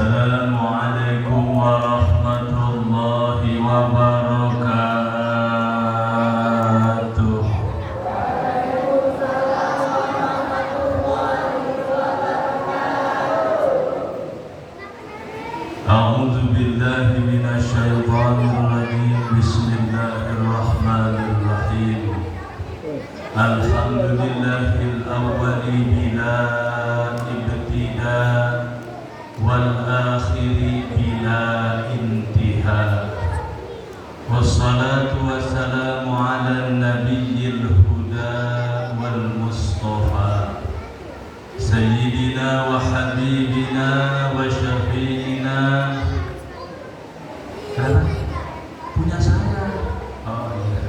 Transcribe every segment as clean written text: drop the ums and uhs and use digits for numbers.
Assalamualaikum warahmatullahi wabarakatuh. A'udzu billahi minasyaitonir rajim. Bismillahirrahmanirrahim. Alhamdulillahil awwali bila ibtida wal akhiri bila intiha. Wassalatu wassalamu ala nabiyyil huda wal mustafa sayyidina wa habibina wa syafi'ina. Karena punya saya. Oh iya.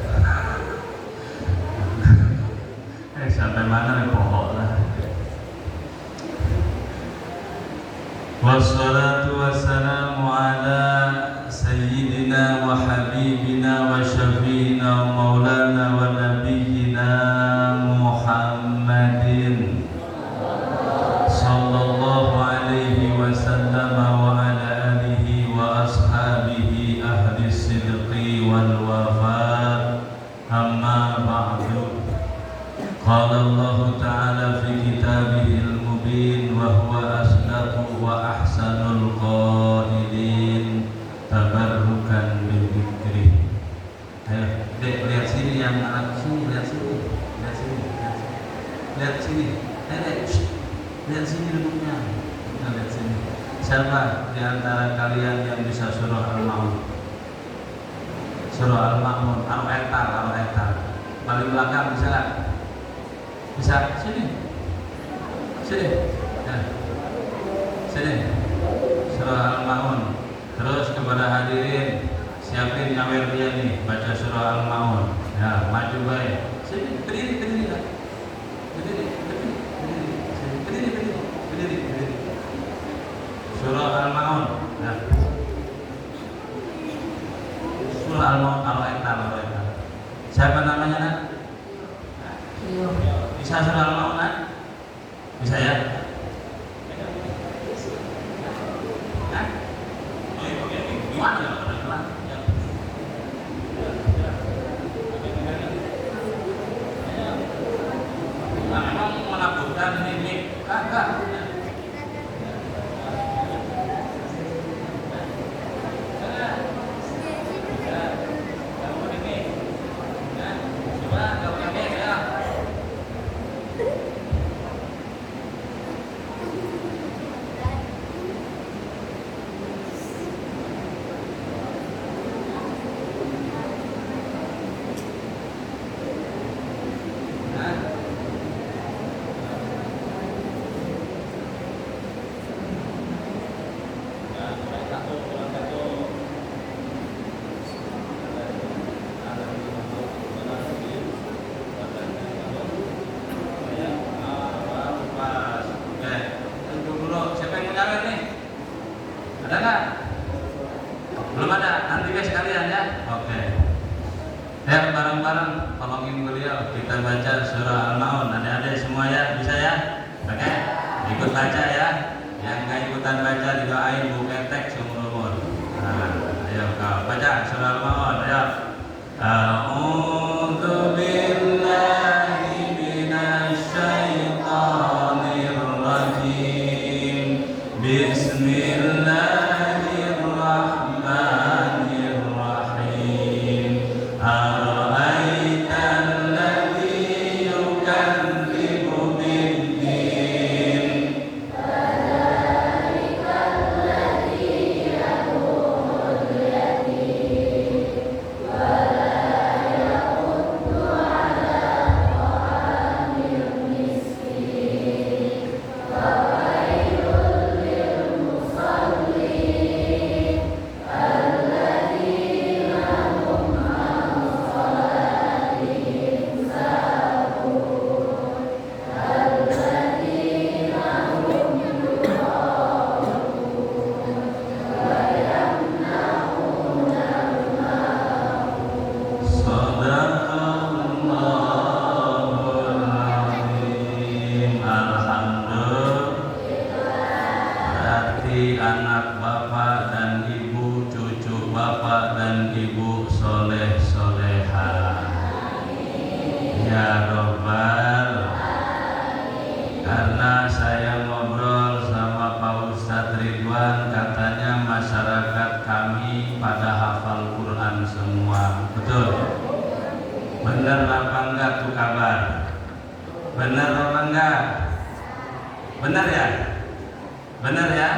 Sampai mana nih pohon lah. Wassalatu wassalamu ala sayyidina wa habibina wa syafi'ina wa maulana wa nabiyyina Muhammadin sallallahu alaihi wasallam wa ala alihi wa ashabihi ahli sidqi wal wafat. Amma ba'du. Qala Allah ta'ala fi kitabihil mubin wa huwa asdaqu wa ahsanul qailin tabarrukan bi dzikri. Ayo, Dek, lihat sini yang anak sini, lihat sini. Lihat sini, lihat sini. Lihat sini. Dek, lihat sini duduknya. Nah, lihat sini. Siapa di antara kalian yang bisa surah Al-Ma'un? Surah Al-Ma'un, Al-Ektar. Paling belakang bisa enggak? Bisa? Sini. Nah. Sini. Surah Al-Ma'un. Terus kepada hadirin, siapin nyawer dia nih baca surah Al-Ma'un. Ya, maju baik. Sini, berdiri. Berdiri. Surah Al-Ma'un. Nah. Surah Al-Ma'un, Al-Ektar. Siapa namanya, Nak? Bisa surah Al-Ma'un, Nak? Bisa ya? Hah? Gimana? Memang menakutkan ini kagak. Ada nggak? Belum ada. Nanti guys sekalian ya. Oke. Ya, bareng-bareng tolongin beliau kita baca surah Al-Ma'un. Adik-adik semua ya, bisa ya? Oke. Ikut baca ya. Yang nggak ikutan baca didoain Bu Ketek seumur umur. Nah, ayo kau baca surah Al-Ma'un. Ayo. A'udzu billahi minasyaitonir rajim. Bismillah. apa enggak tuh kabar? Benar apa enggak? Benar ya? Benar ya?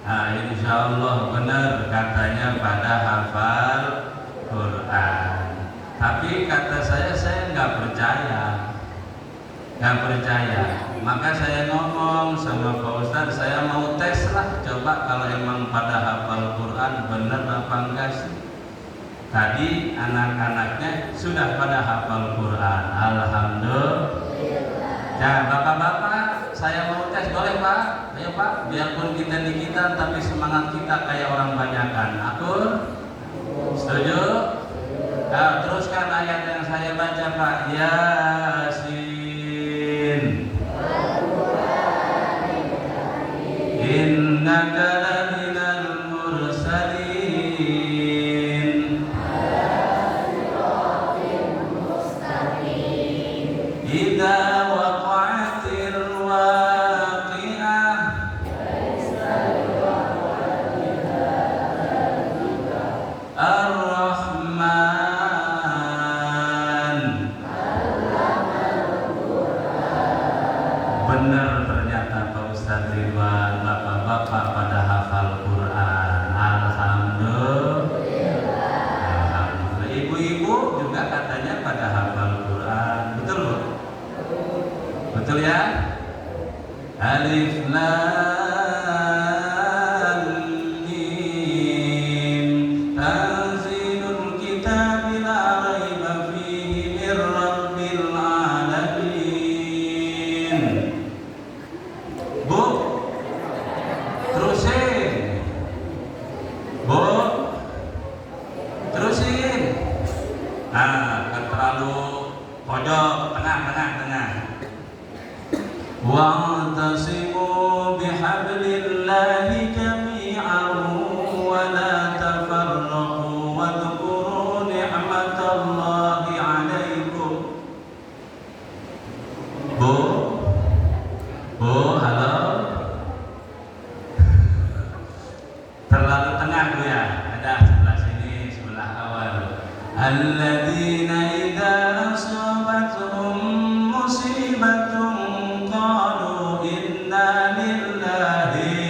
Nah, insya Allah benar katanya pada hafal Quran. Tapi kata saya nggak percaya. Nggak percaya. Maka saya ngomong sama Pak Ustadz, saya mau tes lah. Coba kalau emang pada hafal Quran benar apa enggak sih? Tadi anak-anaknya sudah pada hafal Quran. Alhamdulillah. Ya bapak-bapak, saya mau tes, boleh Pak? Ayo Pak, biarpun kita dikitan tapi semangat kita kayak orang banyakan. Akur? Setuju? Nah, teruskan ayat yang saya baca Pak. Yasin. Innaka laminal mursalin. Idza waqa'atil waqi'ah. Ar-Rahman. Benar ternyata Pak Ustadz Ridwan, bapak-bapak pada hafal Quran. Alhamdulillah. Alhamdulillah. Ibu-ibu juga katanya pada hafal Quran. Betul Bu? Betul ya? Alif Lam Mim. Tanzilul kitabi la raiba fihi mir rabbil alamin. Bu, terusin. Bu, terusin. Nah, kan terlalu pojok, tengah. Wa'tasimu bihablillahi jami'an wa la tafarraqu wa dhkuru ni'matallahi 'alaikum. Bu, halo. Terlalu tengah Bu ya. Ada sebelah sini, sebelah awal. Alladzina idza asabatuhum musibatun qalu inna lillahi.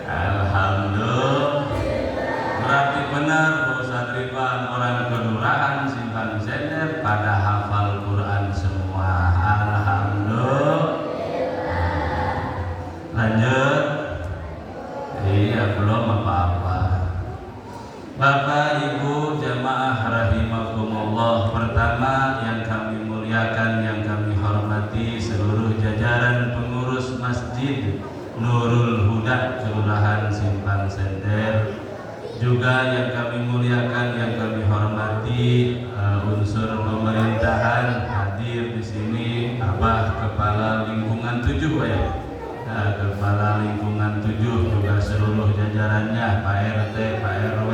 Alhamdulillah. Berarti benar Bu Ustadz Ridwan, orang kelurahan Simpang Sender pada hafal Quran semua. Alhamdulillah. Lanjut. Iya, belum apa-apa. Bapak Ibu jamaah rahimakumullah, pertama yang kami muliakan, yang kami hormati seluruh jajaran pengurus Masjid Nurul Huda Kelurahan Simpang Sender, juga yang kami muliakan, yang kami hormati unsur pemerintahan hadir di sini, Abah Kepala Lingkungan 7 Pak ya. Kepala Lingkungan 7 juga seluruh jajarannya, Pak RT, Pak RW,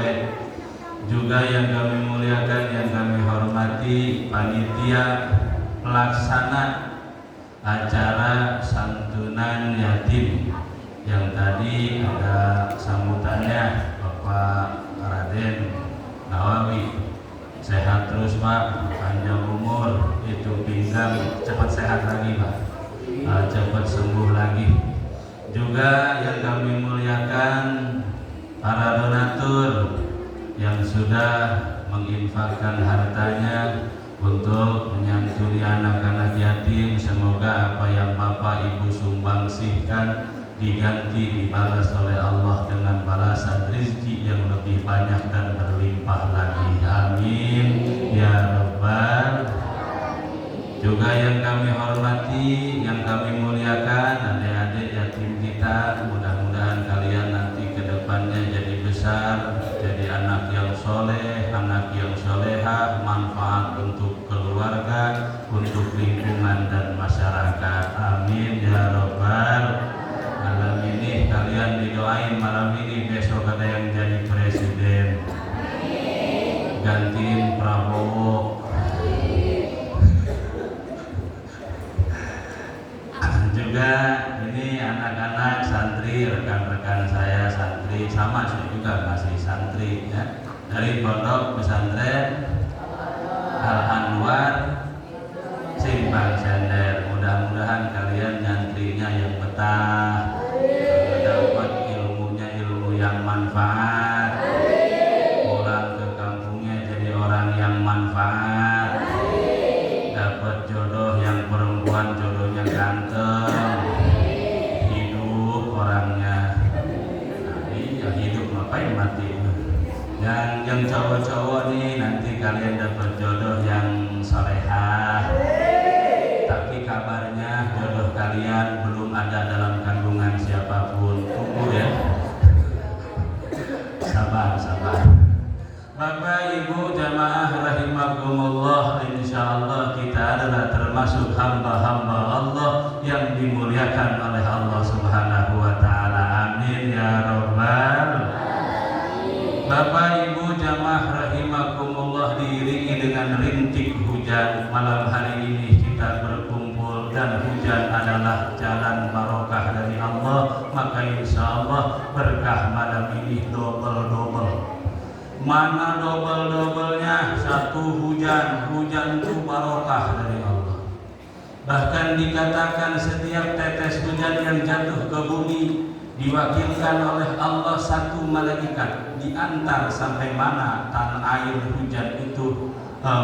juga yang kami muliakan, yang kami hormati panitia pelaksana acara santunan yatim yang tadi ada sambutannya Bapak Raden Nawawi. Sehat terus Pak, panjang umur, itu pinggang cepat sehat lagi Pak, cepat sembuh lagi. Juga yang kami muliakan para donatur yang sudah menginfakkan hartanya untuk menyantuni anak-anak yatim. Semoga apa yang Bapak Ibu sumbangsihkan diganti, dibalas oleh Allah dengan balasan rezeki yang lebih banyak dan berlimpah lagi. Amin ya Rabbal. Juga yang kami hormati, yang kami muliakan, adik-adik yatim kita, mudah-mudahan kalian nanti ke depannya jadi besar, jadi anak yang soleh, anak yang soleha, manfaat untuk keluarga, untuk lingkungan dan masyarakat. Amin ya Rabbal. Malam ini kalian didoain, malam ini besok ada yang jadi presiden, gantiin Prabowo. Juga ini anak-anak santri, rekan-rekan saya santri masih sama, saya juga masih santri ya, dari Pondok Pesantren Al Anwar Simpang Sender. Mudah-mudahan kalian nyantrinya yang betah, dapat ilmunya ilmu yang manfaat, pulang ke kampungnya jadi orang yang manfaat, dapat jodoh yang perempuan jodohnya ganteng, hidup orangnya. Nah, iya hidup ngapain mati. Yang cowok-cowok nih nanti kalian dapat jodoh yang solehah, tapi kabarnya jodoh kalian belum ada dalam kandungan siapapun. Tunggu ya, sabar. Bapak Ibu jamaah rahimakumullah, insyaallah kita adalah termasuk hamba-hamba Allah yang dimuliakan oleh Allah Subhanahu wa taala. Amin ya rabbal. Bapak Ibu jamaah rahimakumullah, diiringi dengan rintik hujan malam hari ini kita berkumpul, dan hujan adalah jalan barokah dari Allah, maka insya Allah berkah malam ini double. Mana double-doublenya? Satu hujan itu barokah dari Allah. Bahkan dikatakan setiap tetes hujan yang jatuh ke bumi diwakilkan oleh Allah satu malaikat, diantar sampai mana tanah air hujan itu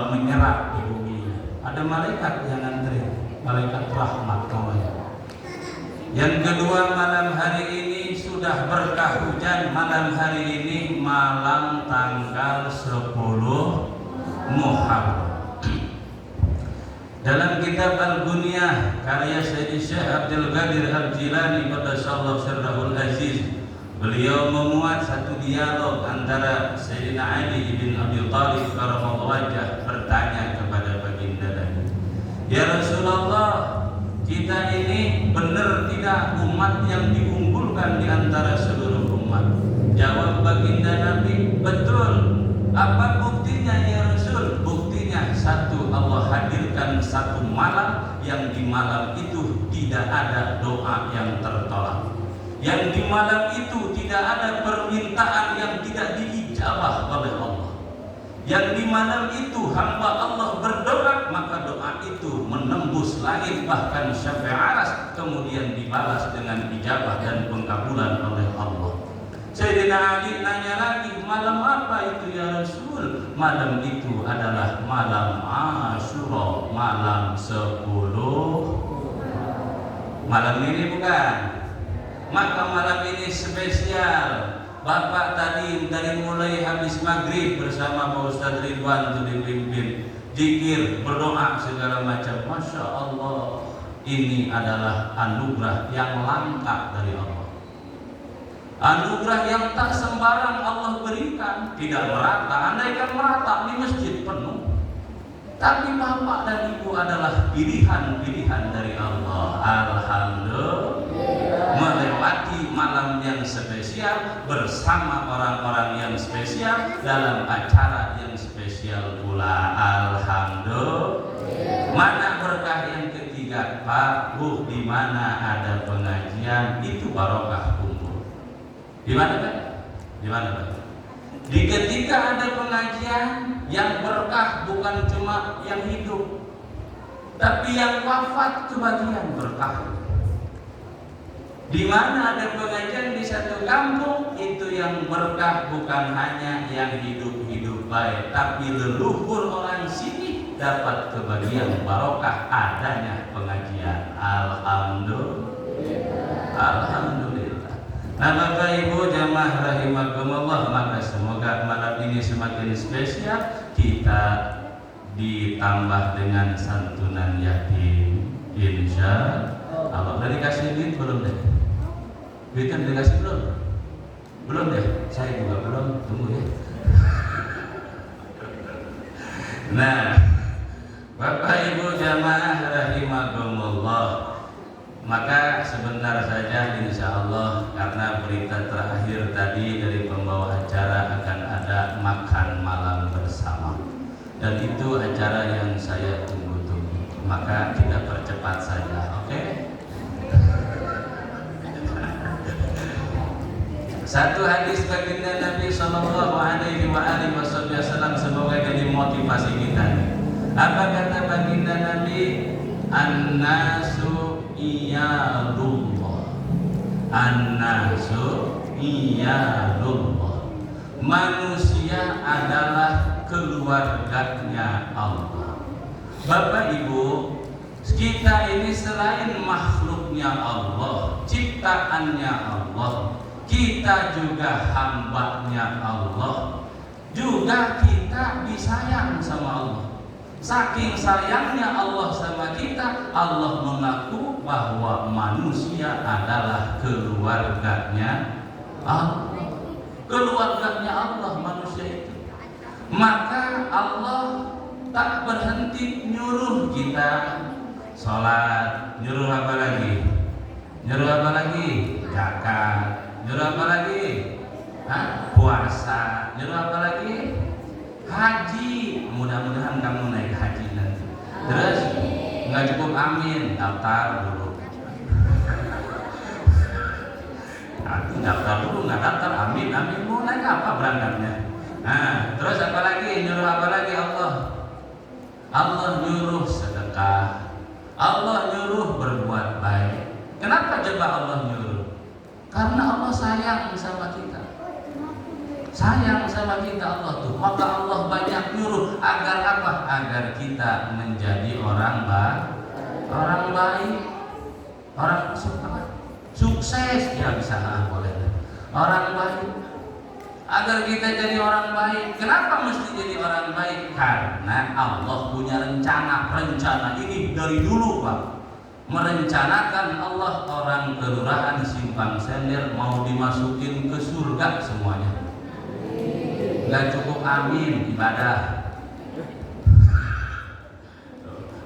menyerap di bumi. Ada malaikat yang antri, malaikat rahmat namanya. Yang kedua, malam hari ini sudah berkah hujan. Malam hari ini malam tanggal 10 Muharram. Dalam kitab Al-Bunyah karya Sayyidi Syekh Abdul Qadir Al-Jilani qaddasallahu sirrahul aziz, beliau memuat satu dialog antara Sayyidina Ali bin Abi Thalib karamallahu wajhah bertanya kepada baginda Nabi, "Ya Rasulullah, kita ini benar tidak umat yang diunggulkan di antara seluruh umat?" Jawab baginda Nabi, "Betul. Apa buktinya ya Rasul?" Buktinya satu, Allah hadirkan satu malam yang di malam itu tidak ada doa yang tertolak, yang di malam itu tidak ada permintaan yang tidak diijabah oleh Allah, yang di malam itu hamba Allah berdoa maka doa itu menembus langit bahkan sampai aras, kemudian dibalas dengan ijabah dan pengkabulan oleh Allah. Sayyidina Ali nanya lagi, malam apa itu ya Rasul? Malam itu adalah malam Asyura, malam 10. Malam ini bukan? Maka malam ini spesial. Bapak tadi dari mulai habis maghrib bersama Pak Ustadz Ridwan itu dipimpin zikir, berdoa segala macam. Masya Allah, ini adalah anugerah yang langka dari Allah. Anugerah yang tak sembarang Allah berikan, tidak merata. Andaikan merata di masjid penuh. Tapi bapak dan ibu adalah pilihan-pilihan dari Allah. Alhamdulillah, melewati malam yang spesial bersama orang-orang yang spesial dalam acara yang spesial pula. Alhamdulillah. Mana berkah yang ketiga, Pak? Di mana ada pengajian itu barokah kumpul. Di mana Pak? Di mana Pak? Di ketika ada pengajian yang berkah, bukan cuma yang hidup, tapi yang wafat kebagian berkah. Di mana ada pengajian di satu kampung, itu yang berkah bukan hanya yang hidup-hidup baik, tapi leluhur orang sini dapat kebagian barokah adanya pengajian. Alhamdulillah. Nah Bapak Ibu jamaah rahimakumullah, maka semoga malam ini semakin spesial. Kita ditambah dengan santunan yatim, insya Allah. Udah dikasih duit belum deh? Duitnya udah dikasih belum? Belum deh, saya juga belum, tunggu ya. Nah Bapak Ibu jamaah rahimakumullah, maka sebentar saja insya Allah, karena berita terakhir tadi dari pembawa acara akan ada makan malam bersama, dan itu acara yang saya tunggu-tunggu. Maka kita percepat saja, oke? Satu hadis baginda Nabi sallallahu alaihi wasallam semoga jadi motivasi kita. Apa kata baginda Nabi? An-nasu iyadullah. An-nasu iyadullah. Manusia adalah keluarganya Allah. Bapak Ibu, kita ini selain makhluknya Allah, ciptaannya Allah, kita juga hambanya Allah. Juga kita disayang sama Allah. Saking sayangnya Allah sama kita, Allah mengaku bahwa manusia adalah keluarganya Allah. Keluarganya Allah manusia itu. Maka Allah tak berhenti nyuruh kita sholat, nyuruh apa lagi? Nyuruh apa lagi? Zakat. Nyuruh apa lagi? Puasa. Nyuruh apa lagi? Haji. Mudah-mudahan kamu naik haji nanti. Terus nggak cukup amin, daftar dulu. Nanti daftar dulu, nggak daftar amin, mau naik apa berangkatnya? Terus apa lagi? Nyuruh apa lagi Allah? Allah nyuruh sedekah. Allah nyuruh berbuat baik. Kenapa coba Allah nyuruh? Karena Allah sayang sama kita. Sayang sama kita Allah tuh. Maka Allah banyak nyuruh agar apa? Agar kita menjadi orang baik, orang sukses ya bisa boleh. Orang baik. Agar kita jadi orang baik. Kenapa mesti jadi orang baik? Karena Allah punya rencana ini dari dulu, Pak. Merencanakan Allah orang kelurahan Simpang Sender mau dimasukin ke surga semuanya. Gak cukup amin ibadah.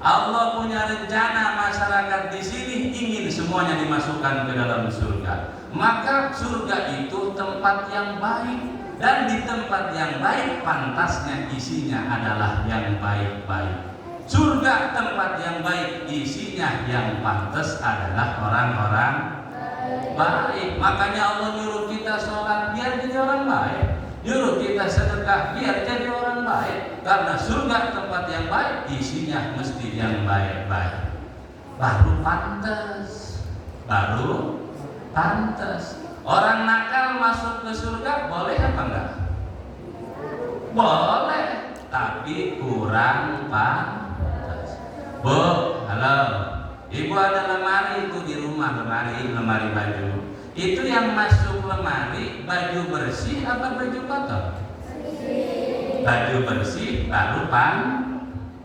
Allah punya rencana masyarakat di sini ingin semuanya dimasukkan ke dalam surga. Maka surga itu tempat yang baik, dan di tempat yang baik pantasnya isinya adalah yang baik-baik. Surga tempat yang baik, isinya yang pantas adalah orang-orang baik. Makanya Allah nyuruh kita sholat biar jadi orang baik, nyuruh kita sedekah biar jadi orang baik. Karena surga tempat yang baik, isinya mesti yang baik-baik. Baru pantas. Orang nakal masuk ke surga boleh apa enggak? Boleh, tapi kurang pantas. Bu, halo. Ibu ada lemari itu di rumah, lemari baju. Itu yang masuk lemari baju bersih apa baju kotor? Baju bersih baru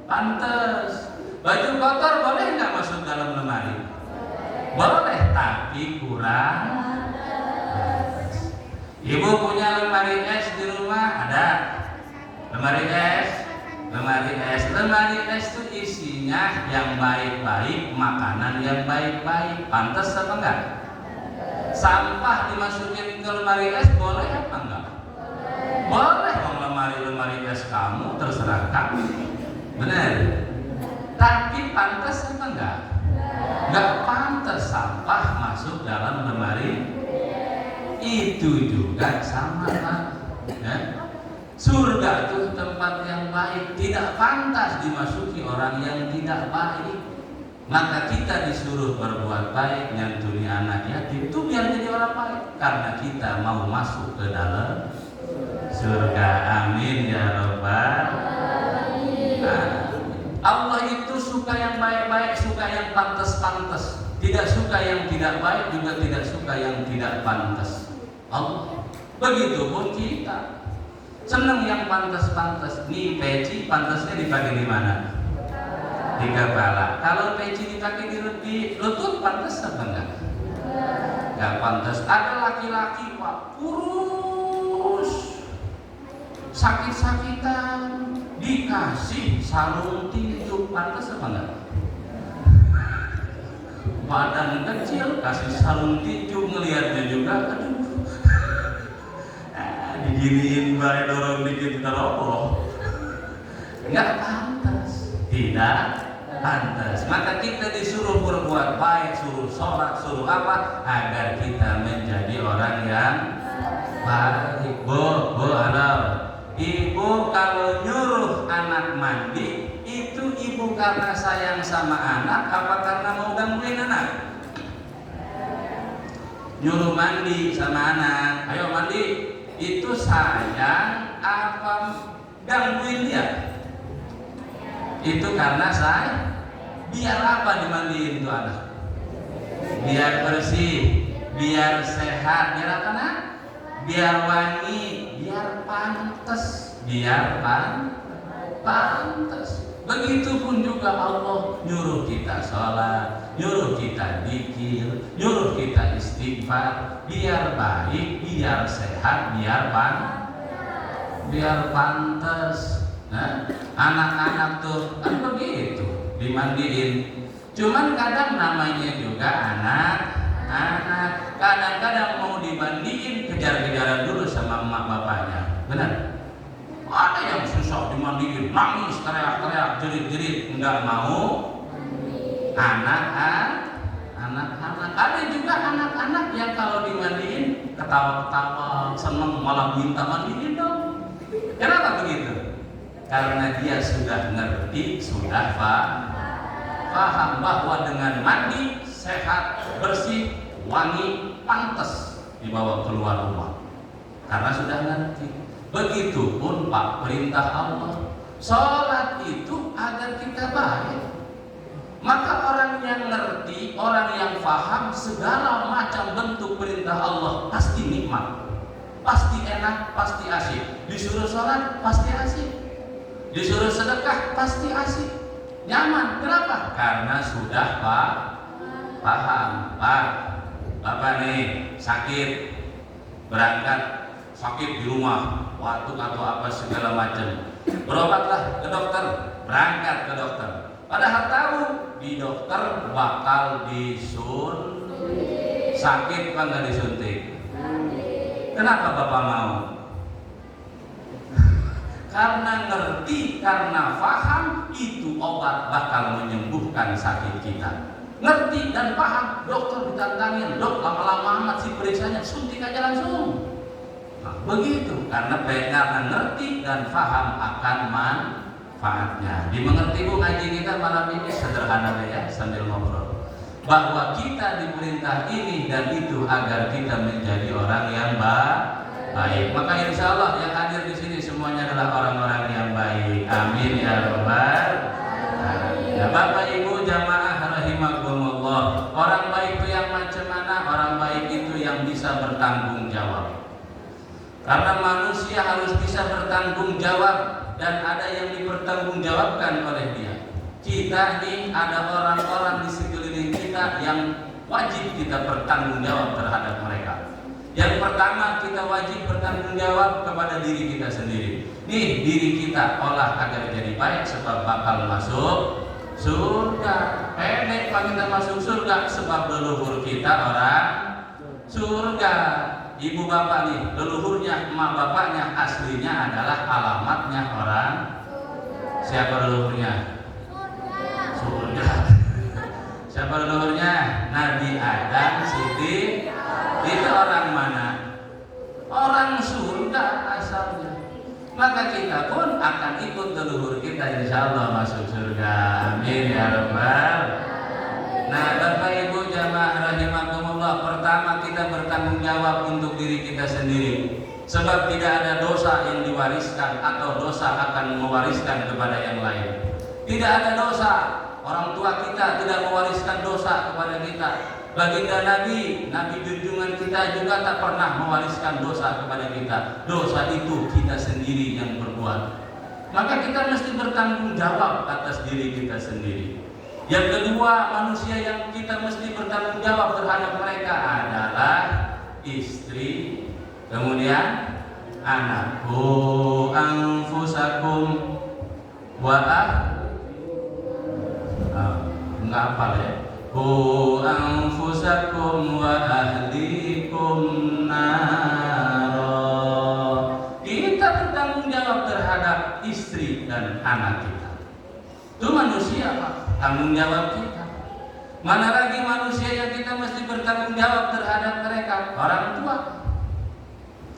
pantas. Baju kotor boleh nggak masuk dalam lemari? Boleh, tapi kurang. Ibu punya lemari es di rumah? Ada? Lemari es itu isinya yang baik-baik, makanan yang baik-baik. Pantas apa enggak? Sampah dimasukin ke lemari es boleh apa enggak? Boleh. Lemari es kamu terserah kamu. Benar. Tapi pantas apa enggak? Enggak pantas sampah masuk dalam lemari. Itu juga sama, Pak. Ya? Surga itu tempat yang baik, tidak pantas dimasuki orang yang tidak baik. Maka kita disuruh berbuat baik, nyantuni anak yatim itu biar jadi orang baik, karena kita mau masuk ke dalam surga. Amin ya Rabbal alamin. Allah itu suka yang baik-baik, suka yang pantas-pantas, tidak suka yang tidak baik, juga tidak suka yang tidak pantas. Allah. Begitupun kita. Senang yang pantas-pantas. Nih peci pantasnya dipakai di mana? Di kepala. Kalau peci dipakai di lutut pantas apa enggak? Enggak pantas. Ada laki-laki Pak kurus, sakit-sakitan, dikasih sarung tinju, pantas apa enggak? Badan kecil kasih sarung tinju, ngelihatnya juga aduh. Diginiin baik dorong dikit kita roboh. Enggak pantas. Tidak pantas. Maka kita disuruh berbuat baik, suruh sholat, suruh apa? Agar kita menjadi orang yang baik. Bu Halal, ibu kalau nyuruh anak mandi itu ibu karena sayang sama anak apa karena mau gangguin anak? Nyuruh mandi sama anak, ayo mandi, itu sayang apa gangguin dia? Itu karena sayang. Biar apa dimandiin tuh anak? Biar bersih, biar sehat, biar apa nak? Biar wangi, biar pantas, biar pantas. Begitupun juga Allah nyuruh kita sholat, nyuruh kita zikir, nyuruh kita istighfar, biar baik, biar sehat, biar pantas. Nah, anak-anak tuh kan begitu dimandiin. Cuman kadang namanya juga anak. Kadang-kadang mau dimandiin kejar-kejaran dulu sama emak bapaknya. Benar? Ada yang susah dimandiin, nangis, teriak-teriak, jerit-jerit, enggak mau. Anak-anak. Ada juga anak-anak yang kalau dimandiin ketawa-ketawa, seneng, malah minta mandiin dong. Kenapa begitu? Karena dia sudah ngerti, sudah paham bahwa dengan mandi sehat, bersih, wangi, pantas dibawa keluar rumah. Karena sudah ngerti. Begitupun Pak perintah Allah, sholat itu agar kita baik. Maka orang yang ngerti, orang yang paham segala macam bentuk perintah Allah pasti nikmat, pasti enak, pasti asik. Disuruh sholat pasti asik, disuruh sedekah pasti asik, nyaman. Kenapa? Karena sudah paham. Bapak nih sakit, berangkat sakit di rumah, batuk atau apa segala macam, berobatlah ke dokter, berangkat ke dokter. Padahal tahu di dokter bakal disuntik. Sakit apa nggak disuntik? Kenapa Bapak mau? Karena ngerti, karena paham itu obat bakal menyembuhkan sakit kita. Ngerti dan paham, dokter ditantangin, dok lama-lama amat sih periksanya, suntik aja langsung. Nah, begitu, karena ngerti dan paham akan manfaatnya. Dimengerti Bu ngaji kita malam ini sederhana ya, sambil ngobrol. Bahwa kita diperintah ini dan itu agar kita menjadi orang yang baik. Maka insya Allah yang hadir di sini semuanya adalah orang-orang yang baik. Amin ya rabbal alamin. Ya Bapak Ibu jamaah rahimakumullah. Orang baik itu yang macam mana? Orang baik itu yang bisa bertanggung jawab. Karena manusia harus bisa bertanggung jawab dan ada yang dipertanggungjawabkan oleh dia. Kita ini ada orang-orang di sekeliling kita yang wajib kita bertanggung jawab terhadap mereka. Yang pertama kita wajib bertanggung jawab kepada diri kita sendiri. Nih diri kita olah agar jadi baik sebab bakal masuk surga. Pendek pak kita masuk surga sebab leluhur kita orang surga. Ibu bapak nih leluhurnya, emak bapaknya aslinya adalah alamatnya orang. Siapa leluhurnya? Surga. Siapa leluhurnya? Nabi Adam, Siti. Itu orang mana? Orang surga asalnya. Maka kita pun akan ikut leluhur kita, insya Allah masuk surga. Amin ya rabbal. Nah Bapak Ibu jamaah rahimakumullah, pertama kita bertanggung jawab untuk diri kita sendiri. Sebab tidak ada dosa yang diwariskan atau dosa akan mewariskan kepada yang lain. Tidak ada dosa, orang tua kita tidak mewariskan dosa kepada kita. Baginda Nabi junjungan kita juga tak pernah mewariskan dosa kepada kita. Dosa itu kita sendiri yang berbuat. Maka kita mesti bertanggung jawab atas diri kita sendiri. Yang kedua, manusia yang kita mesti bertanggung jawab terhadap mereka adalah istri, kemudian anak. Qu anfusakum wa enggak apa ya? Qu anfusakum wa ahlikum naro. Kita bertanggung jawab terhadap istri dan anak kita. Itu manusia Pak, tanggung jawab kita. Mana lagi manusia yang kita mesti bertanggung jawab terhadap mereka? Orang tua.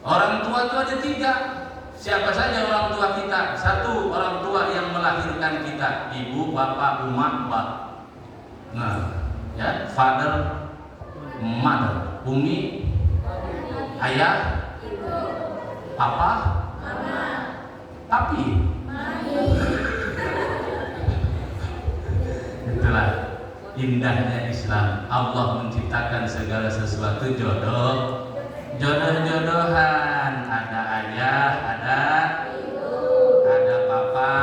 Orang tua itu ada 3. Siapa saja orang tua kita? 1, orang tua yang melahirkan kita, ibu, bapak, umat, bap. Nah, ya, father, mother, umi, ayah, papa, papi. Itulah indahnya Islam. Allah menciptakan segala sesuatu jodoh-jodohan. Ada ayah, ada papa,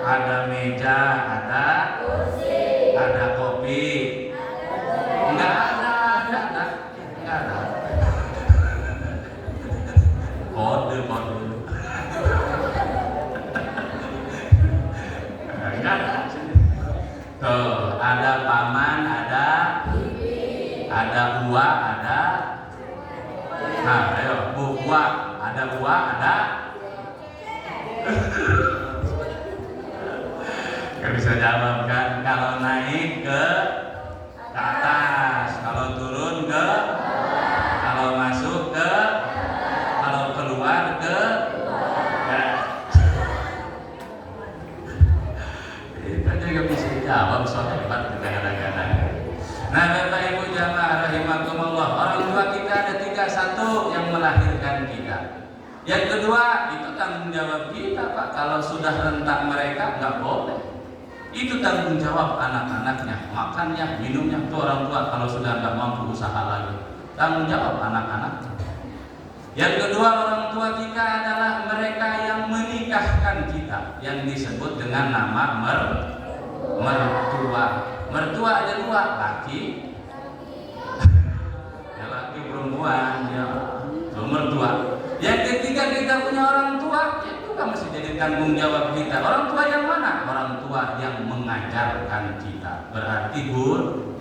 ada meja, ada kopi. Enggak ada. Kode. Tuh, ada paman, ada uwa, nah, ayo, uwa, ada Gak bisa jawab kan? Kalau naik ke atas, kalau turun ke, kalau masuk ke, kalau keluar ke, ya. Itu aja gak bisa jawab, soal hebat kadang-kadang. Nah, Bapak Ibu jamaah rahimakumullah, orang tua kita ada 3. 1 yang melahirkan kita. Yang kedua, itu tanggung jawab kita, Pak. Kalau sudah rentak mereka, nggak boleh. Itu tanggung jawab anak-anaknya, makannya, minumnya. Itu orang tua kalau sudah nggak mampu usaha lagi, tanggung jawab anak-anaknya. Yang kedua, orang tua kita adalah mereka yang menikahkan kita, yang disebut dengan nama mertua. Mertua ada 2, laki, ya laki perempuan, ya mertua. Yang ketiga, kita punya orang tua, itu kan mesti jadi tanggung jawab kita. Orang tua yang mana? Orang tua yang mengajarkan kita. Berarti guru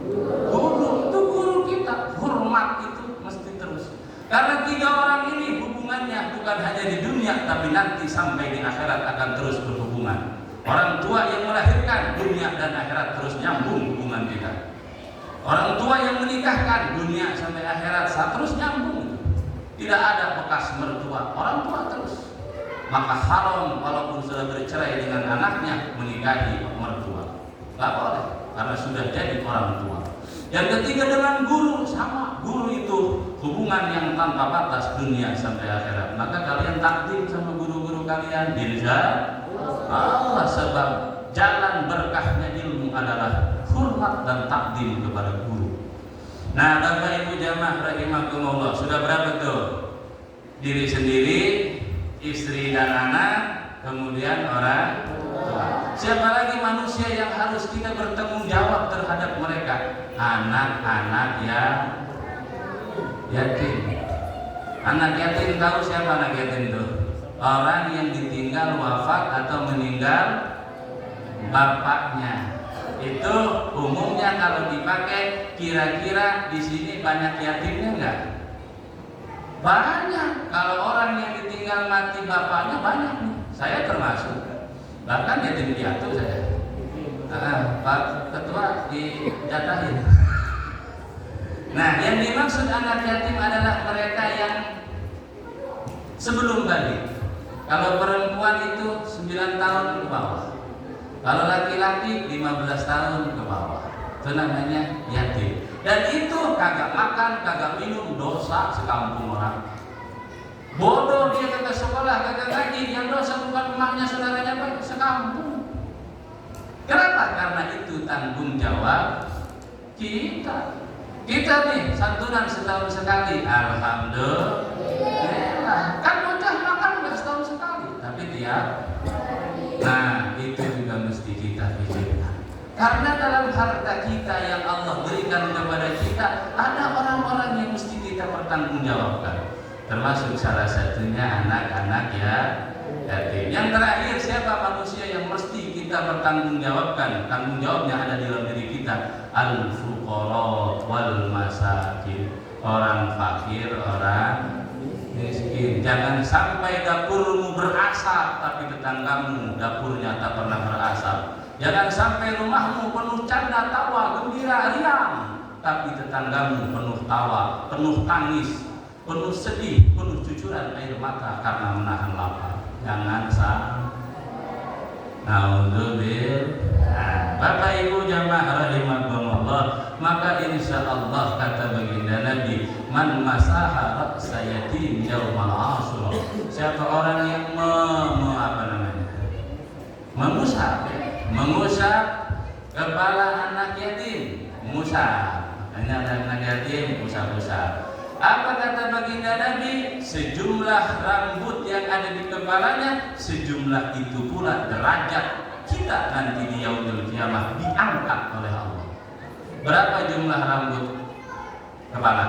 itu guru kita. Hormat itu mesti terus. Karena 3 orang ini hubungannya bukan hanya di dunia, tapi nanti sampai di akhirat akan terus berhubungan. Orang tua yang melahirkan, dunia dan akhirat terus nyambung hubungan kita. Orang tua yang menikahkan, dunia sampai akhirat terus nyambung. Tidak ada bekas mertua, orang tua terus. Maka haram walaupun sudah bercerai dengan anaknya menikahi mertua. Gak boleh, karena sudah jadi orang tua. Yang ketiga dengan guru, sama. Guru itu hubungan yang tanpa batas dunia sampai akhirat. Maka kalian takdim sama guru-guru kalian. Insya Allah, sebab jalan berkahnya ilmu adalah hormat dan takdim kepada guru. Nah, Bapak Ibu jamaah rahimakumullah, sudah berapa tuh? Diri sendiri, istri dan anak, kemudian orang tua. Siapa lagi manusia yang harus kita bertanggung jawab terhadap mereka? Anak-anak yang yatim. Anak yatim, tahu siapa anak yatim itu? Orang yang ditinggal wafat atau meninggal bapaknya. Itu umumnya kalau dipakai, kira-kira di sini banyak yatimnya enggak? Banyak. Kalau orang yang ditinggal mati bapaknya banyak nih. Saya termasuk. Bahkan yatim piatu saya. Pak Ketua dijatahin. Nah, yang dimaksud anak yatim adalah mereka yang sebelum balik. Kalau perempuan itu 9 tahun ke bawah. Kalau laki-laki 15 tahun ke bawah. Itu namanya yatim. Dan itu kagak makan, kagak minum, dosa sekampung orang. Bodoh dia kagak sekolah, kagak ngaji, yang dosa bukan emaknya, saudaranya, baik sekampung. Kenapa? Karena itu tanggung jawab kita. Kita nih santunan setahun sekali. Alhamdulillah. Kan bocah makan nggak setahun sekali, tapi tiap. Nah, itu juga mesti kita pikirkan. Karena dalam harta kita yang Allah berikan kepada kita, ada orang-orang yang mesti kita pertanggungjawabkan. Termasuk salah satunya anak-anak ya yatim. Yang terakhir, siapa manusia yang mesti kita pertanggungjawabkan? Tanggung jawabnya ada di dalam diri kita. Al-fuqara wal masakin. Orang fakir, orang miskin. Jangan sampai dapurmu berasap tapi tetanggamu dapurnya tak pernah berasap. Jangan sampai rumahmu penuh canda tawa gembira riang tapi tetanggamu penuh tawa, penuh tangis. penuh sedih, penuh cucuran air mata karena menahan lapar. Jangan sampai. Nah, Bapak Ibu jamaah rahimakumullah, maka insya Allah kata baginda Nabi, man masaha ra'sa yatim yaumal ashura. Siapa orang yang mengusap kepala anak yatim, mengusap. Hanya anak yatim usap-usap. Apa kata baginda Nabi? Sejumlah rambut yang ada di kepalanya, sejumlah itu pula derajat kita nanti di yaumul qiyamah diangkat oleh Allah. Berapa jumlah rambut kepala?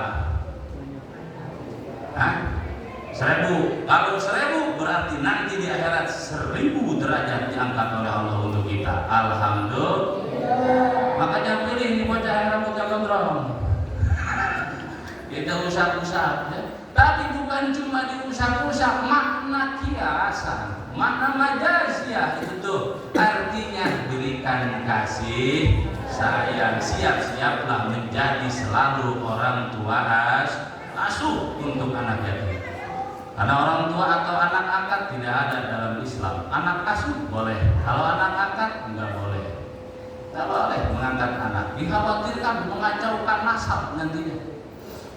1000. Kalau 1000 berarti nanti di akhirat 1000 derajat diangkat oleh Allah untuk kita. Alhamdulillah. Makanya pilih nih bocah yang rambutnya gondrong. Kita usap-usap ya. Tapi bukan cuma diusap-usap, makna kiasan, makna majaziah itu tuh. Artinya berikan kasih sayang, siap-siaplah menjadi selalu orang tua asuh untuk anak yatim. Karena orang tua atau anak angkat tidak ada dalam Islam. Anak asuh boleh, kalau anak angkat enggak boleh. Tidak boleh mengangkat anak, dikhawatirkan mengacaukan nasab nantinya.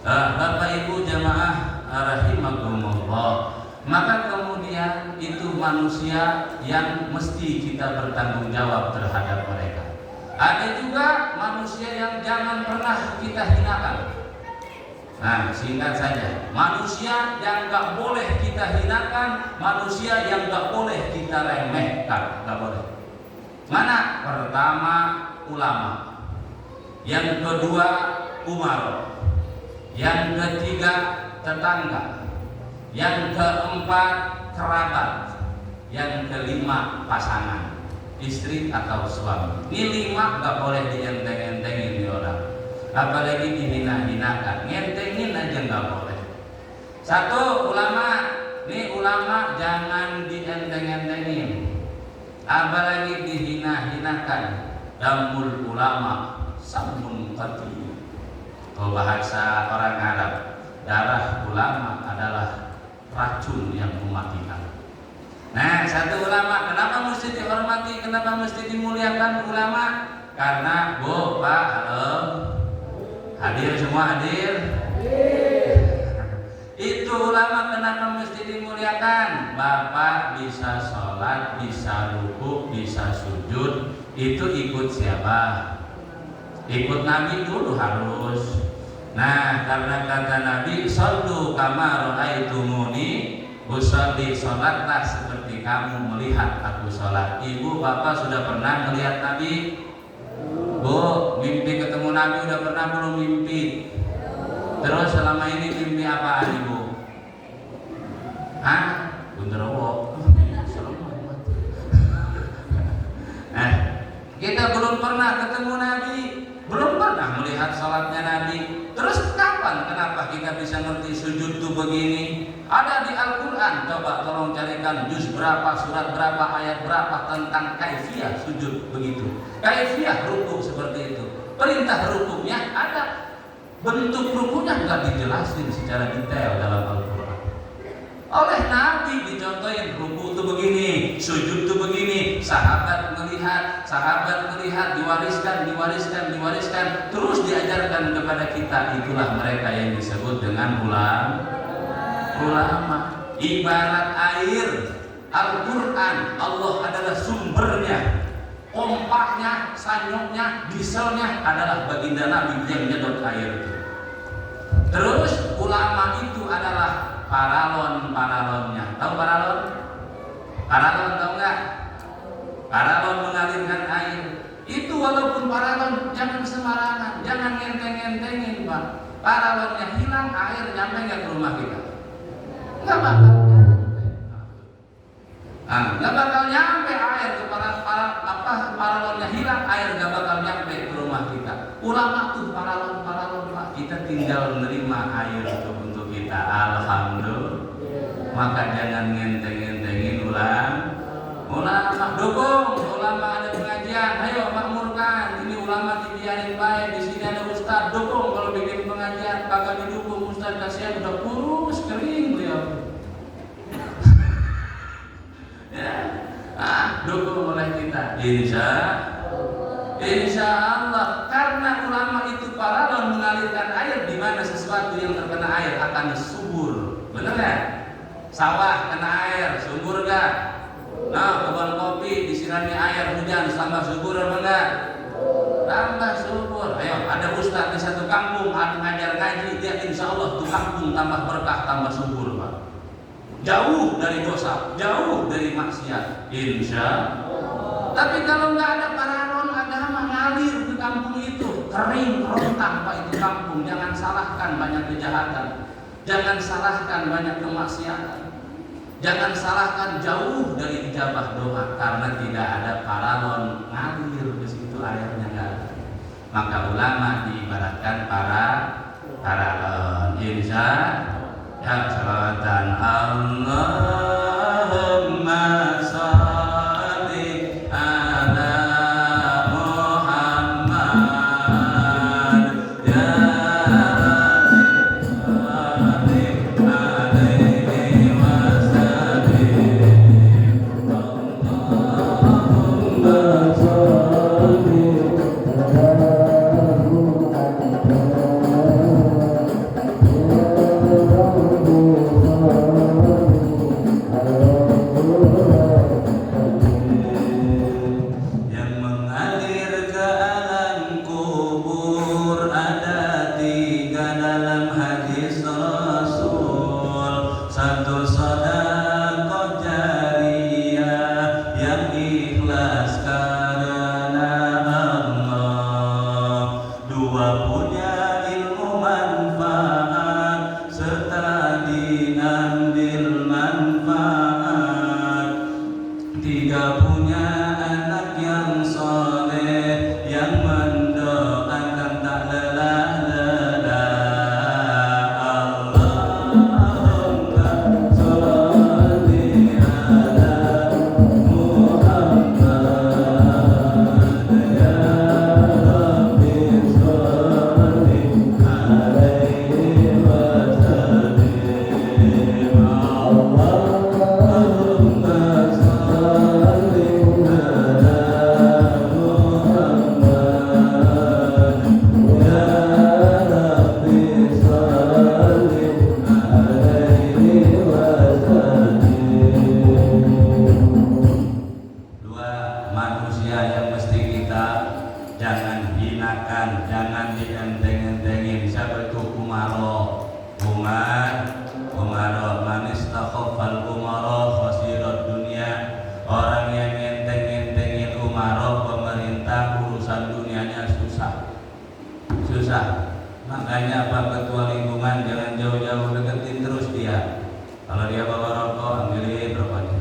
Bapak Ibu jamaah rahimakumullah, maka kemudian itu manusia yang mesti kita bertanggung jawab terhadap mereka. Ada juga manusia yang jangan pernah kita hinakan. Nah, singkat saja, manusia yang gak boleh kita hinakan, manusia yang gak boleh kita remehkan, gak boleh. Mana? Pertama ulama, yang kedua umaro, yang ketiga tetangga, yang keempat kerabat, yang kelima pasangan, istri atau suami. Ini 5 gak boleh dienteng-entengin di orang, apalagi dihina-hinakan, ngentengin aja gak boleh. 1 ulama, nih ulama jangan dienteng-entengin, apalagi dihina-hinakan. Damul ulama sabun qatil. Kalau bahasa orang Arab, darah ulama adalah racun yang mematikan. Nah, 1 ulama, kenapa mesti dihormati, kenapa mesti dimuliakan ulama? Karena Pak, halo, hadir semua hadir. Itu ulama kenapa mesti dimuliakan? Bapak bisa sholat, bisa ruku, bisa sujud, itu ikut siapa? Ikut Nabi dulu harus. Nah, karena kata Nabi, shollu kama ra'aitumuni usolli, sholatlah seperti kamu melihat aku sholat. Ibu, bapak sudah pernah melihat Nabi? Bu, mimpi ketemu Nabi udah pernah belum mimpi? Terus selama ini mimpi apaan ibu? Gunderowo. Kita belum pernah ketemu Nabi, belum pernah melihat sholatnya Nabi. Terus kapan, kenapa kita bisa ngerti sujud tuh begini? Ada di Al-Quran, coba tolong carikan juz berapa, surat berapa, ayat berapa tentang kaifiyah sujud begitu. Kaifiyah ruku seperti itu. Perintah rukunya ada, bentuk rukunya nggak dijelasin secara detail dalam Al-Quran. Oleh Nabi dicontohin, ruku tuh begini, sujud tuh begini, sahabat melihat, diwariskan, terus diajarkan kepada kita. Itulah mereka yang disebut dengan ulama. Ibarat air, Al-Quran, Allah adalah sumbernya, pompanya, sanyoknya, dieselnya adalah baginda Nabi yang nyedot air itu. Terus ulama itu adalah paralonnya. Tahu paralon? Paralon tahu nggak? Paralon mengalirkan air. Itu walaupun paralon jangan sembarangan, jangan ngenteng-ngentengin Pak. Paralonnya hilang, air nyampe nggak ke rumah kita? Nggak bakal nyampe. Nggak bakal nyampe air ke paralonnya hilang, air nggak bakal nyampe ke rumah kita. Ulama tuh paralon Pak. Kita tinggal menerima air untuk kita. Alhamdulillah. Maka jangan ngenteng-ngentengin ulama. Dukung ulama, ada pengajian, ayo makmurkan. Ini ulama dibiarin baik, di sini ada ustaz, dukung. Kalau bikin pengajian kagak didukung, ustaz kasihan udah kurus. Insya Allah, karena ulama itu paralon mengalirkan air di mana sesuatu yang terkena air akan subur, benar ya? Sawah kena air, subur gak? Nah, kebun kopi disirami air hujan, tambah subur apa enggak? Tambah subur. Ayo, ada ustaz di satu kampung ngajar ngaji, dia insya Allah tuh kampung tambah berkah, tambah subur, Pak. Jauh dari dosa, jauh dari maksiat, insya Allah. Tapi kalau nggak ada paralon agama ngalir ke kampung itu, kering kerontang Pak itu kampung. Jangan salahkan banyak kejahatan, jangan salahkan banyak kemaksiatan, jangan salahkan jauh dari ijabah doa karena tidak ada paralon ngalir ke situ airnya nggak ada. Maka ulama diibaratkan paralon. Insya ya salawatan Allahumma sholli ala Muhammad ya Rabbi alaihi wasallim. Allahumma sholli yang mengalir ke alam kubur ada tiga dalam hadis Rasul. Satu sedekah jariyah yang ikhlas karena Allah. Dua punya ilmu manfaat serta diambil manfaat. Tiga punya anak yang soleh yang mendoakan tak lelah-lelah. Allahumma sholli ala Muhammad ya Rabbi sholli alaihi wasallim. Allahumma sholli ala Muhammad ya Rabbi sholli alaihi wasallim. Dua manusia yang mesti kita jangan hinakan, jangan dienteng-entengin. Siapa itu Umaro? Umaro manis takhofal Umaro khasirat dunia. Orang yang ngenteng-ngentengin Umaro, pemerintah urusan dunianya susah. Makanya Pak Ketua Lingkungan jangan jauh-jauh, deketin terus dia. Kalau dia bawa rokok, ambilin rokoknya.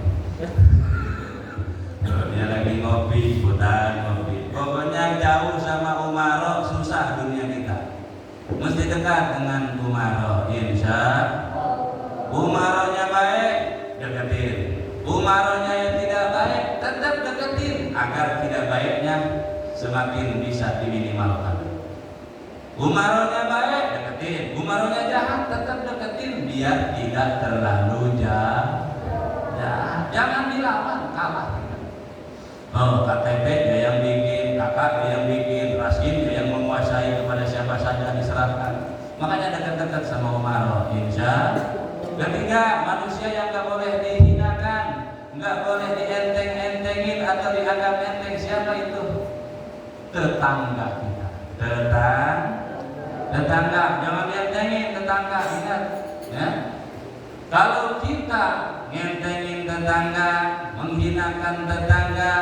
Kalau dia lagi ngopi, ikutan ngopi. Pokoknya jauh sama Umaro susah dunia kita. Mesti dekat dengan Umaro. Insya Umaronya baik, deketin. Umaronya yang tidak baik, tetap deketin agar tidak baiknya semakin bisa diminimalkan. Umaronya baik, deketin. Umaronya jahat, tetap deketin biar tidak terlalu jahat. Jangan dilawan, kalah. Oh, KTP dia yang bikin, kakak dia yang bikin, Rasim dia yang menguasai, kepada siapa saja diserahkan. Makanya dekat-dekat sama Umaro. Insya. Ketiga, manusia yang nggak boleh dihinakan, nggak boleh dienteng-entengin atau dianggap enteng. Siapa itu? Tetangga kita. Tetangga, jangan dientengin tetangga. Ingat, ya. Kalau kita ngentengin tetangga, menghinakan tetangga,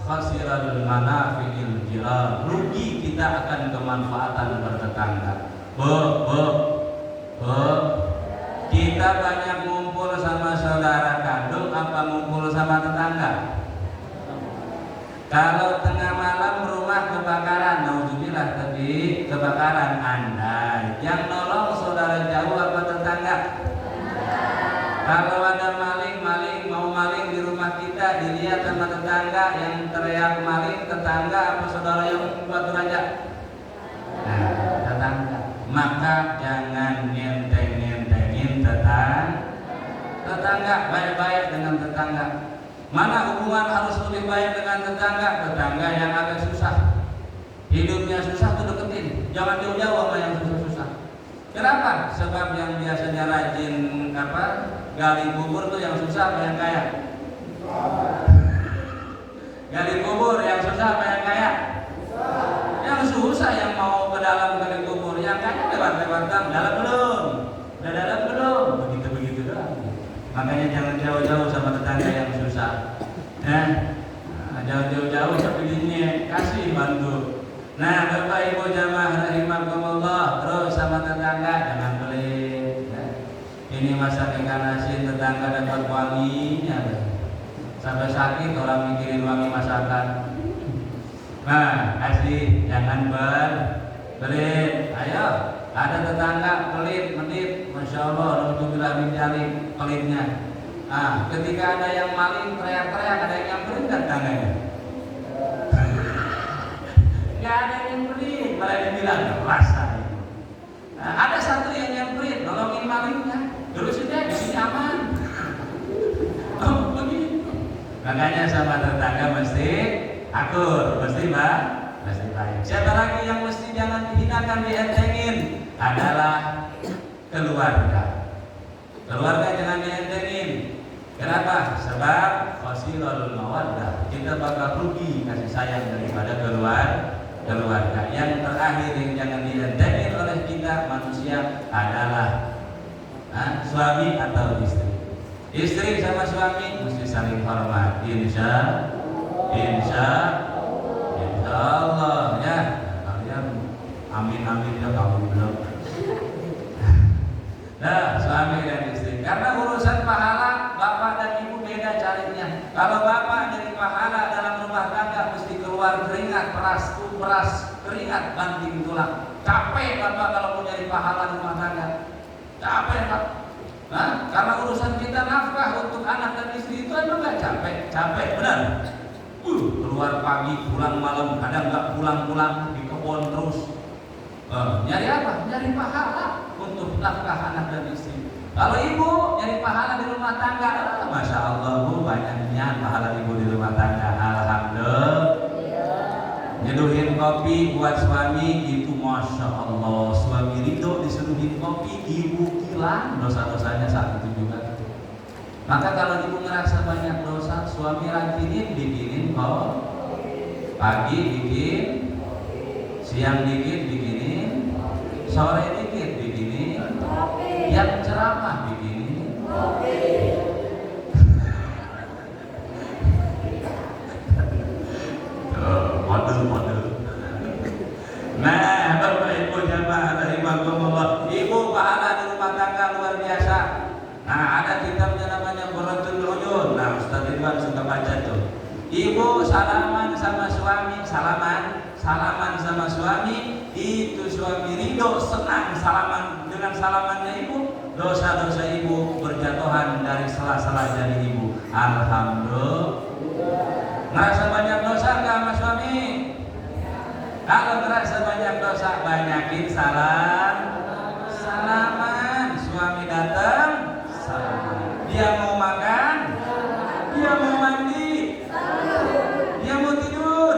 khasiral manafi'il jiran, rugi kita akan kemanfaatan bertetangga. Kita banyak ngumpul sama saudara kandung apa ngumpul sama tetangga? Kalau tengah malam rumah kebakaran, naudzubillah tadi kebakaran, Anda yang nolong saudara jauh apa tetangga? Kalau ada maling mau maling di rumah kita, dilihat sama tetangga, yang teriak maling tetangga apa saudara yang batu raja? Nah, tetangga. Maka jangan ngenteng-ngentengin tetangga, baik-baik dengan tetangga. Mana hubungan harus lebih baik dengan tetangga? Tetangga yang agak susah, hidupnya susah tuh deketin, jangan jauh-jauh sama yang susah-susah. Kenapa? Sebab yang biasanya rajin gali kubur tuh yang susah apa yang kaya? Gali kubur yang susah apa yang kaya? Yang susah yang mau ke dalam gali kubur, yang kaya lewat-lewat dalam belum? Udah dalam belum? Begitu doang. Makanya jangan jauh-jauh sama tetangga yang susah. Jauh-jauh tapi ini kasih bantu. Nah, Bapak Ibu jamaah rahimakumullah, terus sama tetangga jangan pelit. Ini masak ikan asin tetangga dapat wanginya. Sampai sakit orang mikirin wangi masakan. Nah, kasih jangan pelit. Ayo, ada tetangga pelit, masya Allah, alhamdulillah menjadi pelitnya. Ketika ada yang maling teriak-teriak, ada yang nyamperin tetangganya. Gak ada yang nyamperin, malah dibilang rasa. Ada satu yang nyamperin, nolongin malingnya. Terus sudah di sini aman. Oh, begitu. Makanya sama tetangga mesti akur, mesti baik. Siapa lagi yang mesti jangan dihinakan, dientengin adalah keluarga. Keluarga jangan dientengin. Kenapa? Sebab fasilul mawaddah, kita bakal rugi kasih sayang daripada keluarga. Yang terakhir yang jangan dientengin oleh kita manusia adalah suami atau istri. Istri sama suami mesti saling hormat. Insya Allah ya. Kalian amin ya kamu belum. Nah, suami dan istri. Karena urusan pahala bapak dan ibu beda carinya. Kalau bapak dari pahala dalam rumah tangga mesti keluar keringat, peras keringat banting tulang. Capek bapak kalau mau nyari pahala di rumah tangga. Capek pak. Karena urusan kita nafkah untuk anak dan istri itu emang nggak capek benar. Keluar pagi, pulang malam, kadang nggak pulang di kebun terus. Nyari apa? Nyari pahala untuk nafkah anak dan istri. Kalau ibu nyari pahala di rumah tangga, masya Allah bu, banyaknya pahala ibu di rumah tangga. Alhamdulillah. Nyeduhin kopi buat suami itu masya Allah. Suami ridho disuruhin kopi, ibu hilang dosa-dosanya saat itu juga. Maka kalau ibu ngerasa banyak dosa, suami bikinin kopi. Pagi bikin, siang dikit bikinin, sore dikit bikinin, yang ceramah bikinin. Model. Nah, Bapak Ibu jamaah rahimakumullah, ibu pahala di rumah tangga luar biasa. Nah, ada kitabnya namanya Qurratul Uyun. Nah, Ustaz Ridwan suka baca tuh. Ibu salaman sama suami, salaman sama suami, itu suami ridho, senang salaman dengan salamannya ibu, dosa-dosa ibu berjatuhan dari sela-sela jari ibu. Alhamdulillah. Ngerasa banyak dosa enggak sama suami? Kalau ngerasa banyak dosa, banyakin salaman. Suami datang, salaman. Dia mau makan, dia mau mandi, dia mau tidur.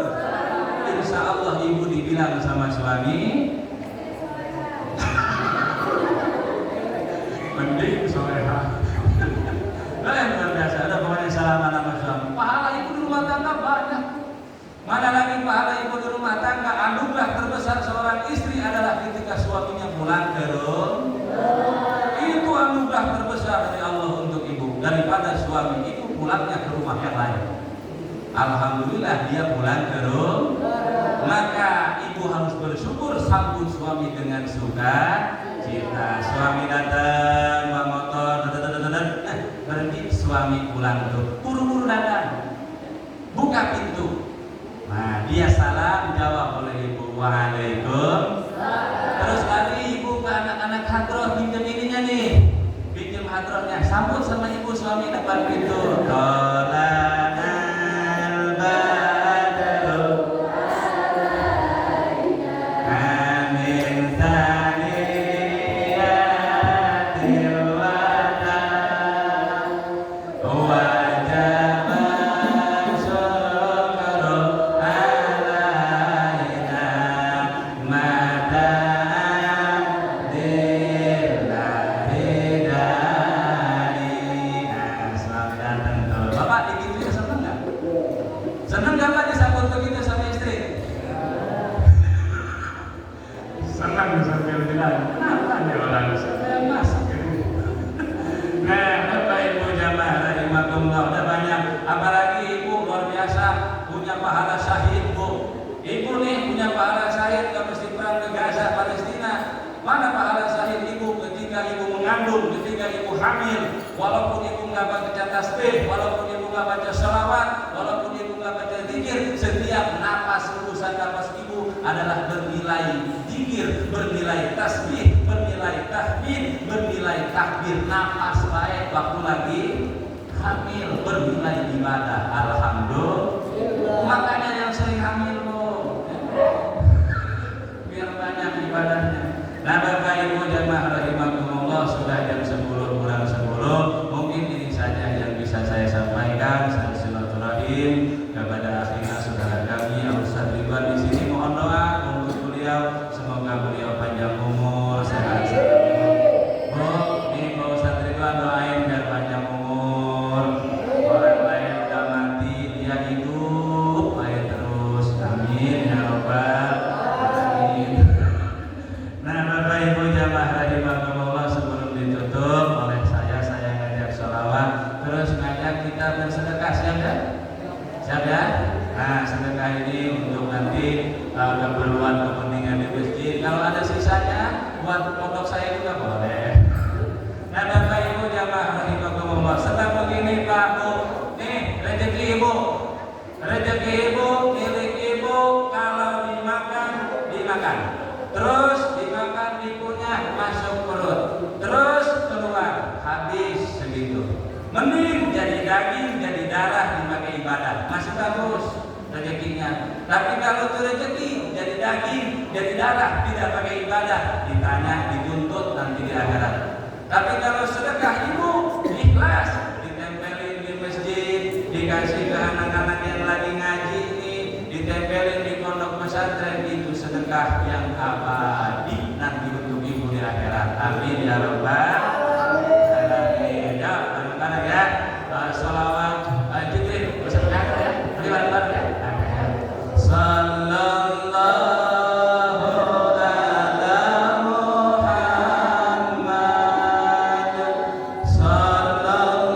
Insya Allah ibu dibilang sama suami, mending soleha. Luar biasa, ada pokoknya salaman sama suami. Pahala ibu di rumah tangga banyak. Mana lagi pahala ibu di rumah tangga, anugerah terbesar seorang istri adalah ketika suaminya pulang ke rumah. Itu anugerah terbesar dari Allah untuk ibu, daripada suami itu pulangnya ke rumah yang lain. Alhamdulillah dia pulang ke rumah. Maka ibu harus bersyukur, sambut suami dengan sukacita. Suami datang, bawa motor, berhenti, suami pulang tuh, buru-buru datang, buka pintu. Nah, dia salam, jawab oleh ibu, waalaikum. Terus lari ibu ke anak-anak hadroh, pinjam ininya nih, pinjam hadrohnya, sambut sama ibu suami depan pintu. Tolanal badru amin taniyatil wata wajah rahimakumullah. Udah banyak. Apalagi ibu luar biasa punya pahala syahid, Bu. Ibu nih punya pahala syahid, gak mesti perang ke Gaza, Palestina. Mana pahala syahid ibu ketika ibu mengandung, ketika ibu hamil, walaupun ibu nggak baca tasbih, walaupun ibu nggak baca sholawat, walaupun ibu nggak baca zikir, setiap napas hembusan napas ibu adalah bernilai zikir, bernilai tasbih, bernilai tahmid, bernilai takbir. Napas baik waktu lagi hamil, bernilai ibadah. Alhamdulillah. Makanya yang sering hamil biar banyak ibadahnya. Nah, Bapak Ibu jamaah rahimakumullah, sudah jam 10 kurang 10. Mungkin ini saja yang bisa saya sampaikan. Saya silaturahim kepada akhirnya saudara kami Ustaz Ridwan di sini. Mohon doa untuk beliau, semoga beliau panjang umur, sehat selalu. Bu, ini Pak Ustaz Ridwan doain biar panjang umur. Orang lain udah mati, dia hidup baik terus. Amin ya Rabbal alamin. Nah, Bapak Ibu jamaah rahimakumullah, sebelum ditutup oleh saya ngajak sholawat, terus ngajak kita bersedekah. Siap ya? Siap ya? Nah, sedekah ini untuk nanti keperluan kepentingan di masjid. Kalau ada sisanya buat pondok saya juga boleh. Nah, Bapak Ibu jamaah rahimakumullah, setelah begini Pak Bu, nih rezeki ibu, milik ibu, kalau dimakan, terus dimakan dikunyah masuk perut, terus keluar habis segitu. Mending jadi daging, jadi darah dipakai ibadah, masih bagus rezekinya. Tapi kalau itu rezeki jadi daging, jadi darah tidak pakai ibadah, ditanya, dituntut nanti di akhirat. Tapi kalau sedekah ibu ikhlas, ditempelin di masjid, dikasih ke anak-anak yang lagi ngaji ini, ditempelin di pondok pesantren, itu sedekah yang abadi nanti untuk ibu di akhirat. Amin ya Rabbal alamin. Ya, bareng-bareng ya. Sholawat Jibril bersama ya. Mari bareng-bareng ya. Sallallahu ala Muhammad, sallallahu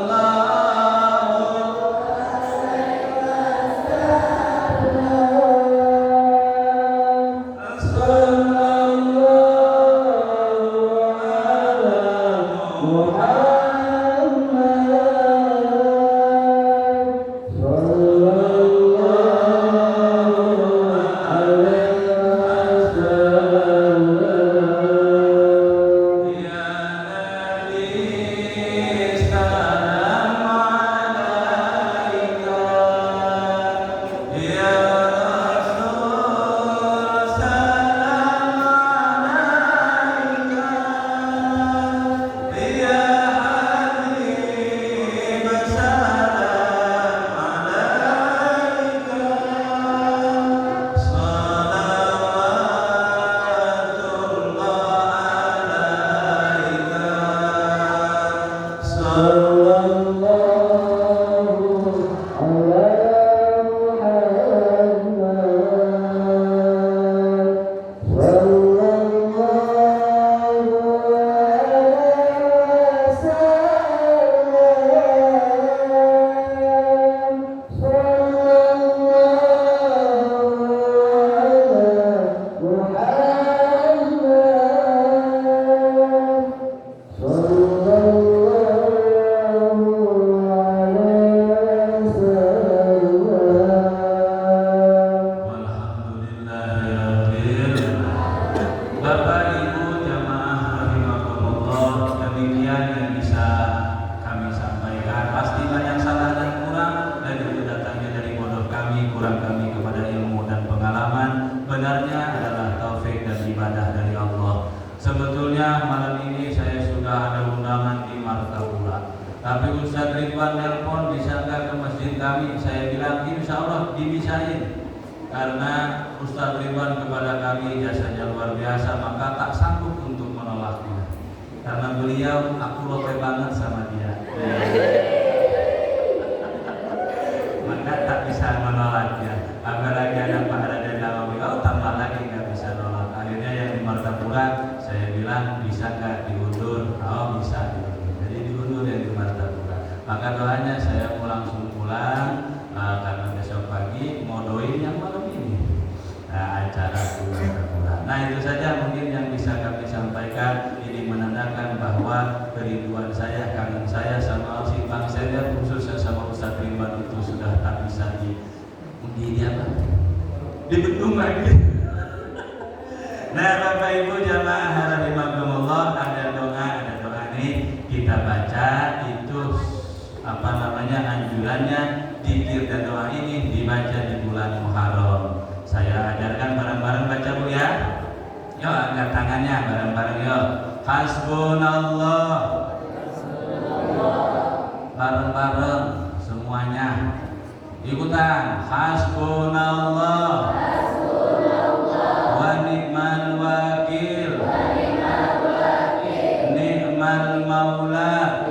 Tapi Ustaz Ridwan nelpon, bisa nggak ke masjid kami? Saya bilang insya Allah dibisain, karena Ustaz Ridwan kepada kami jasanya luar biasa, maka tak sanggup untuk menolaknya, karena beliau aku lope banget sama dia. Maka tak bisa menolaknya. Apalagi ada Pak Raden Nawawi, oh tambah lagi nggak bisa nolak. Akhirnya yang di Martapura saya bilang bisa nggak diundur? Oh bisa diundur. Jadi diundur yang di Martapura. Maka doanya saya mau langsung pulang karena besok pagi mau doain yang malam ini. Acara pulang. Nah itu saja mungkin yang bisa kami sampaikan. Ini menandakan bahwa kerinduan saya, kangen saya sama Simpang Sender, khususnya sama Ustaz Ridwan itu sudah tak bisa dibendung lagi. Nah Bapak Ibu jamaah rahimakumullah, ada doa nih kita baca itu anjurannya zikir dan doa ini dibaca di bulan Muharram. Saya ajarkan bareng-bareng baca Bu ya. Yuk angkat tangannya bareng-bareng yuk. Hasbunallah. Bareng-bareng semuanya. Ikutan. Hasbunallah. Wa ni'mal wakil. Ni'mal maula.